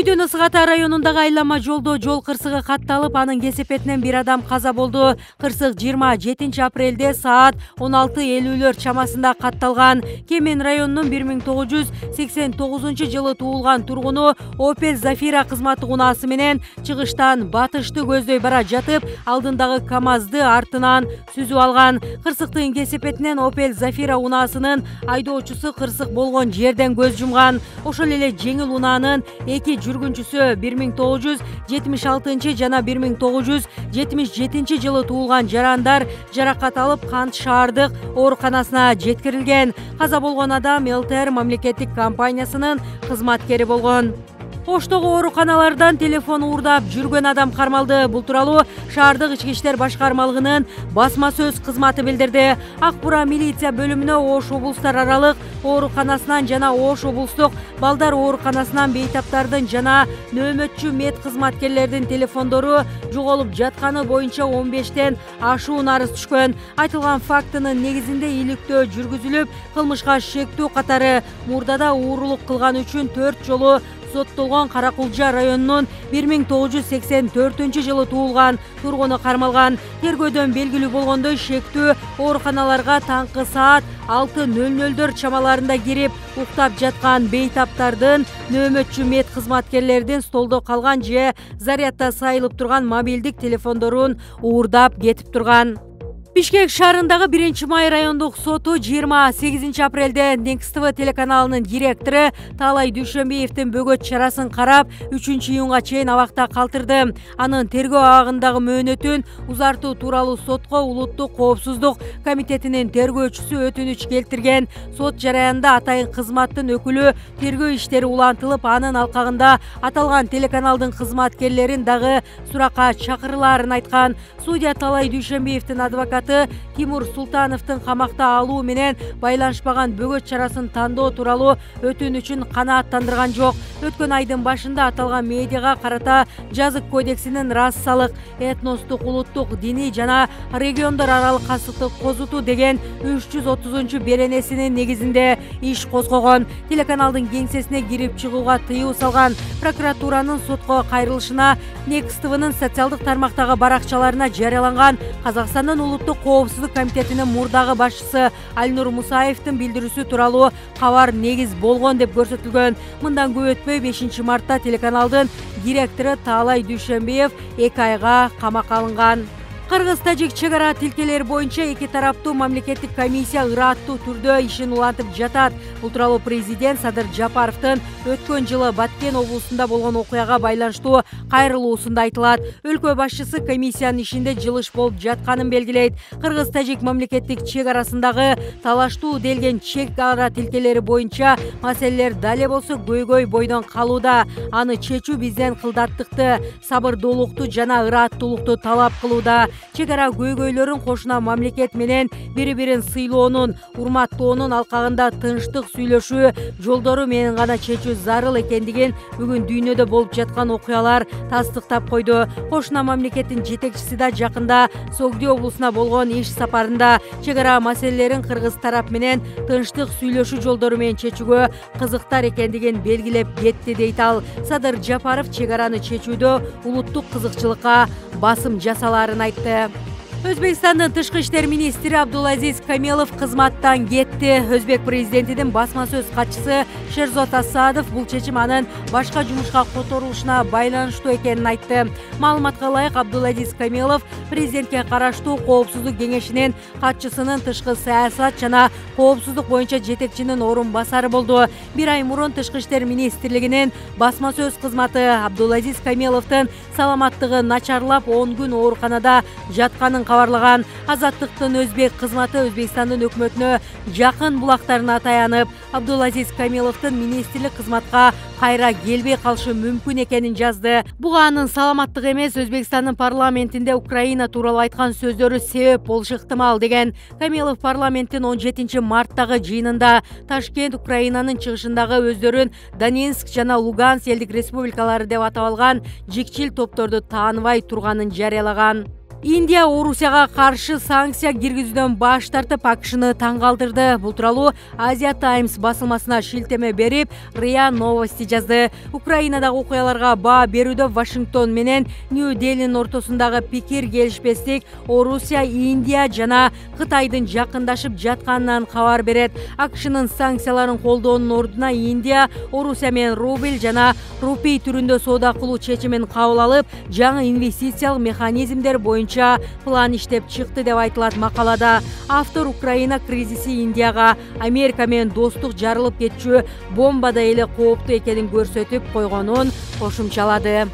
Үйдүн Ысык Ата районундагы айлама жолдо жол кырсыгы катталып, анын кесепетинен бир адам каза болду. Кырсык 27 апрелде саат 16:50 чамасында катталган. Кемен районунун 1989 туулган тургуну Opel Zafira кызматтык унаасы менен чыгыштан батышты көздөй бара жатып, алдындагы КамАЗды артынан сүзүп алган. Кырсыктын кесепетинен Opel Zafira унаасынын айдоочусу кырсык болгон жерден көз жумган. Ошол эле жеңил унаанын эки жүргүнчүсү 1976 жана 1977 жылы туулган жарандар жаракат алып Кант шаардык ооруканасына жеткирилген. Каза болгон адам ЛТР мамлекеттик компаниясынын кызматкери болгон. Оштогу ооруканалардан телефон уурдап жүргөн адам кармалды. Бул тууралуу шаардык ички иштер башкармалыгынын басма сөз кызматы билдирди. Ак Бура милиция бөлүмүнө Ош облустар аралык ооруканасынан жана Ош облустук балдар ооруканасынан бейтаптардын жана нөөмөтчү мед кызматкерлердин телефондору жоголуп жатканы боюнча 15тен ашуун арыз түшкөн. Айтылган фактынын негизинде иликтөө жүргүзүлүп, кылмышка шектүү катары мурдада уурулук кылган үчүн 4 жолу соттолгон Каракулжа районунун 1984 жылы туулган тургуну кармалган. Тергөөдөн белгилүү болгондой, шектүү ооруканаларга таңкы саат 6:00 чамаларында кирип уктап жаткан бейтаптардын, нөөмөтчү мед кызматкерлердин столдо калган же зарядда сайылып турган мобилдик телефондорун уурдап кетип турган. Бишкек шаарындагы 1-май райондук соту 28 апрелде Next TV телеканалынын директору Таалай Дүйшөнбиевдин бөгөт чарасын карап, 3-июнга чейин абакта калтырды. Анын тергөө абагындагы мөөнөтүн узартуу тууралуу сотко Улуттук коопсуздук комитетинин тергөөчүсү өтүнүч келтирген. Сот жараянда атайын кызматтын өкүлү тергөө иштери улантылып, анын алкагында аталган телеканалдын кызматкерлерин дагы суракка чакырылаарын айткан. Судья Таалай Дүйшөнбиевдин адвокаты Тимур Султановдун камакта алуу менен байланышпаган бөгөт чарасын тандоо тууралуу өтүнүчүн канааттандырган жок. Өткөн айдын башында аталган медиага карата жазык кодексинин рассалык, этностук, улуттук, диний жана региондор аралык кастыктык козутуу деген 330-беренесинин негизинде иш козгогон. Телеканалдын кеңсесине кирип чыгууга тыюу салган. Прокуратуранын сотко кайрылышына Next TV'нын социалдык тармактагы баракчаларына жарыяланган Казакстандын Улуттук коопсуздук комитетинин мурдагы башчысы Альнур Мусаевдин билдирүүсү тууралуу кабар негиз болгон деп көрсөтүлгөн. Мындан көп өтпөй 5 мартта телеканалдын директору Таалай Дүйшөнбиев 2 айга камакка алынган. Кыргыз-тажик чек ара тилкелери боюнча эки тараптуу мамлекеттик комиссия ыраттуу түрдө ишин улантып жатат. Бул тууралуу президент Садыр Жапаровдун өткөн жылы Баткен облусунда болгон окуяга байланыштуу кайрылуусунда айтылат. Өлкө башчысы комиссиянын ишинде жылыш болуп жатканын белгилейт. Кыргыз-тажик мамлекеттик чек арасындагы талаштуу делген чек ара тилкелери боюнча маселелер дале болсо көйгөй бойдон калууда. Аны чечүү бизден кылдаттыкты, сабырдуулукту жана ыраттуулукту талап кылууда. Чек ара көйгөйлөрүн кошуна мамлекет менен бири-бирин сыйлоонун, урматтоонун алкагында тынчтык сүйлөшүү жолдору менен гана чечүү зарыл экендигин бүгүн дүйнөдө болуп жаткан окуялар тастыктап койду. Кошуна мамлекеттин жетекчиси да жакында Согди облусуна болгон иш сапарында чек ара маселелерин кыргыз тарап менен тынчтык сүйлөшүү жолдору менен чечүүгө кызыктар экендигин белгилеп кетти, дейт ал. Садыр Жапаров чек араны чечүүдө улуттук кызыкчылыкка басым жасалаарын айтты. Өзбекстандын тышкы иштер министри Абдулазиз Камилов кызматтан кетти. Өзбек президентинин басма сөз катчысы Шерзот Асадов бул чечим анын башка жумушка которулушуна байланыштуу экенин айтты. Маалыматка ылайык, Абдулазиз Камилов президентке караштуу коопсуздук кеңешинин катчысынын тышкы саясат жана коопсуздук боюнча жетекчинин орун басары болду. Бир ай мурун тышкы иштер министрлигинин басма сөз кызматы Абдулазиз Камиловдун саламаттыгы начарлап 10 күн ооруканада жатканын кабарлаган. Азаттыктын өзбек кызматы Өзбекстандын өкмөтүнө жакын булактарына таянып, Абдулазиз Камиловдун министрлик кызматка кайра келбей калышы мүмкүн экенин жазды. Буга анын саламаттыгы эмес, Өзбекстандын парламентинде Украина тууралуу айткан сөздөрү себеп болушу ыктымал деген. Камилов парламенттин 17 марттагы жыйынында Ташкент Украинанын чыгышындагы өздөрүн Донецк жана Луганск элдик республикалары деп атап алган жикчил топторду тааныбай турганын жарыялаган. Индия Орусияга каршы санкция киргизүүдөн баш тартып, АКШны таң калтырды. Бул тууралуу Asia Times басылмасына шилтеме берип, РИА Новости жазды. Украинадагы окуяларга баа берүүдө Вашингтон менен Нью-Делинин ортосундагы пикир келишпестик Орусия, Индия жана Кытайдын жакындашып жатканынан кабар берет. АКШнын санкцияларын колдоонун ордуна Индия Орусия менен рубль жана рупий түрүндө соода кылуу чечимин кабыл алып, жаңы инвестициялык механизмдер боюнча план иштеп чыкты деп айтылат макалада. Автор Украина кризиси Индияга Америка менен достук жарылып кетчү бомбадай эле кооптуу экенин көрсөтүп койгонун кошумчалады.